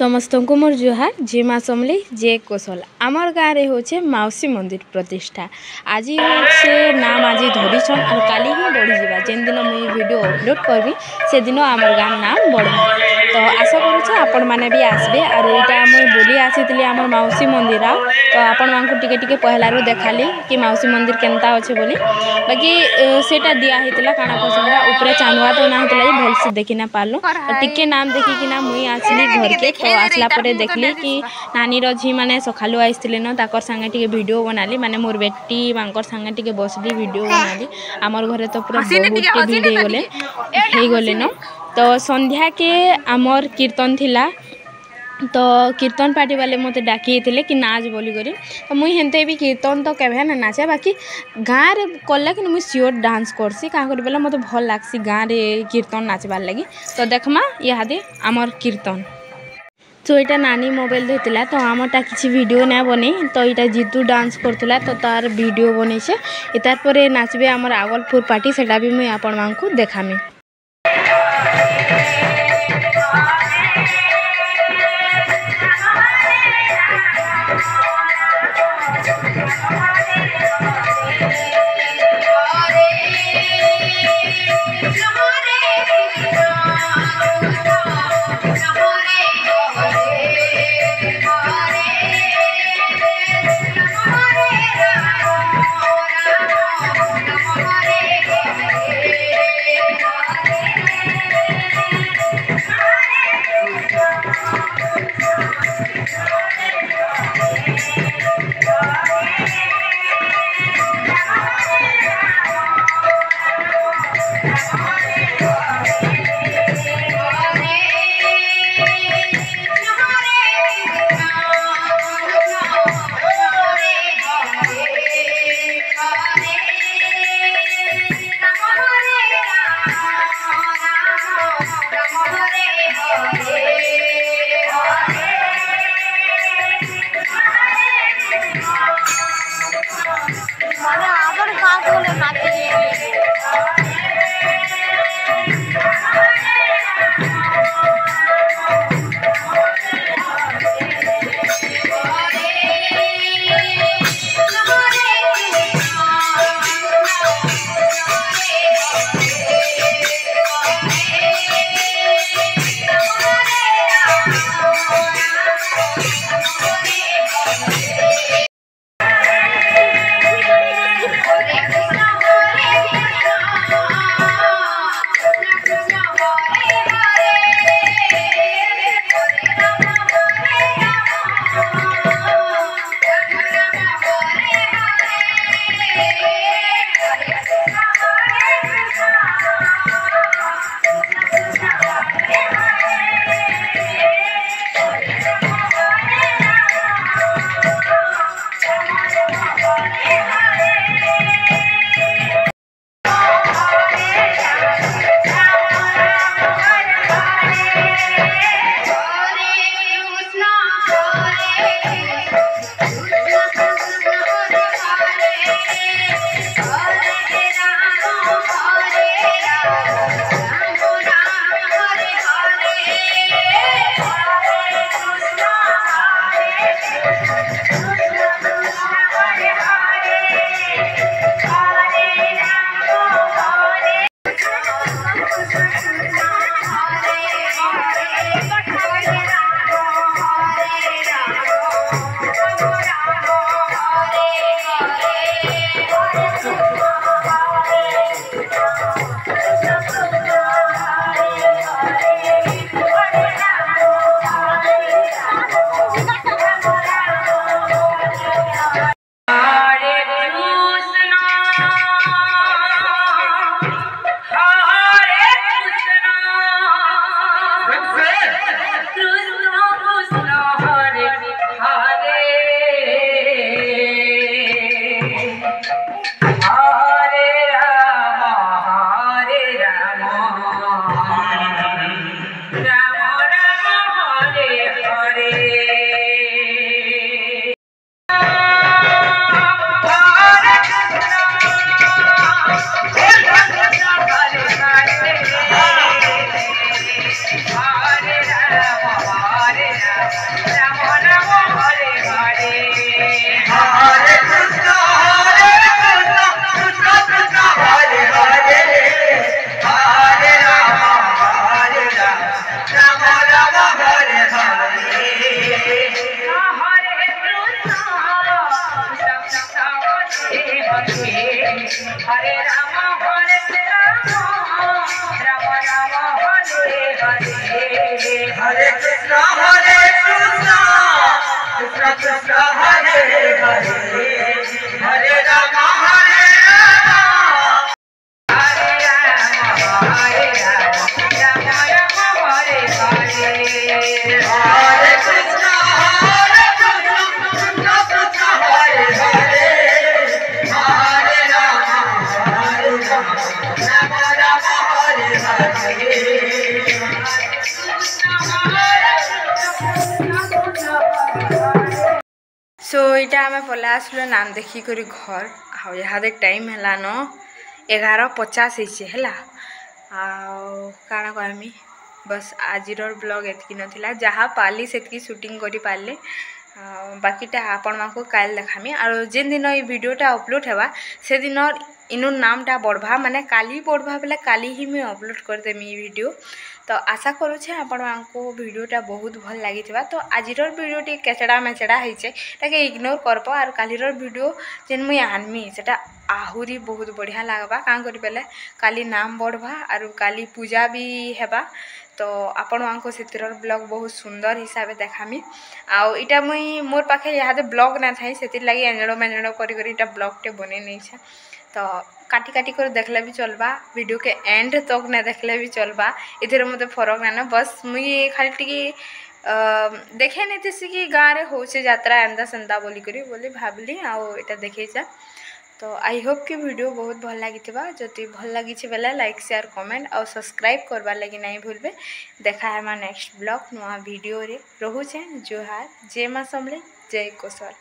समस्त को मोर जुहार जे माँ समली जे कौशल आमर गाँव रे होचे माउसी मंदिर प्रतिष्ठा आज होचे नाम आज धरीछन और काली ही बढ़ी जावा जेन दिन मुई वीडियो अपलोड करबी से दिन आमर गाँव नाम बढ़वा तो आशा करुचे आपण माने भी आसबे और इटा मुई बोली आसीतली आमर माउसी मंदिर तो आपण मानकु टिके टिके पहलारू देखाली कि माउसी मंदिर केनता अच्छे बोली बाकी सेटा दिया हेतला काना पसंदा ऊपर चांदवा तो ना हेतला जे भल से देखि ना पालो टिके नाम देखि कि ना मुई आसली घर के तो आसला परे देखली कि नानी झी मैंने सकालू आईले न ताकर संगे टिके वीडियो बनाली माने मोर बेटी बांकर संगे टिके बसली वीडियो बनाली आमर घरे तो पूरा बहुत के भीड़ हो गले न तो संध्या के आमर कीर्तन थिला तो कीर्तन पार्टी वाले मत डाकी थे कि नाच बोली करी तो मुई हेनते भी कीर्तन तो केवे ना नाचे बाकी गाँव रे कला कि मुई सियोर डांस करसी क्या करी बोले मत भल लागसी गाँव रे कीर्तन नाचबार लगी तो देखमा इहादे आमर कीर्तन तो यहाँ नानी मोबाइल धोला तो आमटा किसी वीडियो ना बने तो यहाँ जितू डांस करथुला तो तार वीडियो बनेছে तार पर नाचबे आमर आगलपुर पार्टी सेटा भी मुई आपण मानकु देखामी। सो इटा आम पला आसलु नाम देखी करी घर आ यहाँ टाइम है न 11:50 है काଣା कहमी बस आजिर ब्लॉग एतकी नथिला जहाँ पाली सेतकी शूटिंग करी पारले बाकीटा आपण मानक काल देखामी और जेन दिन ये वीडियोटा अपलोड हेबा से दिन इनर नामटा बढ़वा माने काली बढ़वा बेले काली ही मुझे अपलोड करदेमी वीडियो तो आशा करुचे आपण मानक वीडियोटा बहुत भल लगी तो आजिर वीडियो टी केचड़ा मेचड़ा होचे ताके इग्नोर करब और कालीर वीडियो जेन मुई आनमी सेटा आहुरी बहुत बढ़िया लगवा काँ करी बेले काली नाम बढ़वा और काली पूजा भी हेबा तो आपण मानक सेतिर ब्लॉग बहुत सुंदर हिसाब से देखामी आउ इटा मुई मोर पाखे यहाँ ब्लॉग ना थाई सेतिर लगी एंजड़ो मेंजड़ो करी इटा ब्लॉगटे बने नहीं छे तो काटी काटी कर देखले भी चलबा वीडियो के एंड तक ना देखले भी चलबा इधर मत फरक ना बस मुई खाली टी देखे नहीं थी कि गाँव में होचे यात्रा एंदा सेंदा बोली भावली आउ इटा देखे जा तो आई होप कि वीडियो बहुत भल लगी जदि भल लगी बेले लाइक शेयर कमेंट और सब्सक्राइब करवार लगी नहीं भूलबे देखा है नेक्स्ट ब्लॉग नुआ वीडियो रे रोचे जुहार जय माँ समले जय कोसल।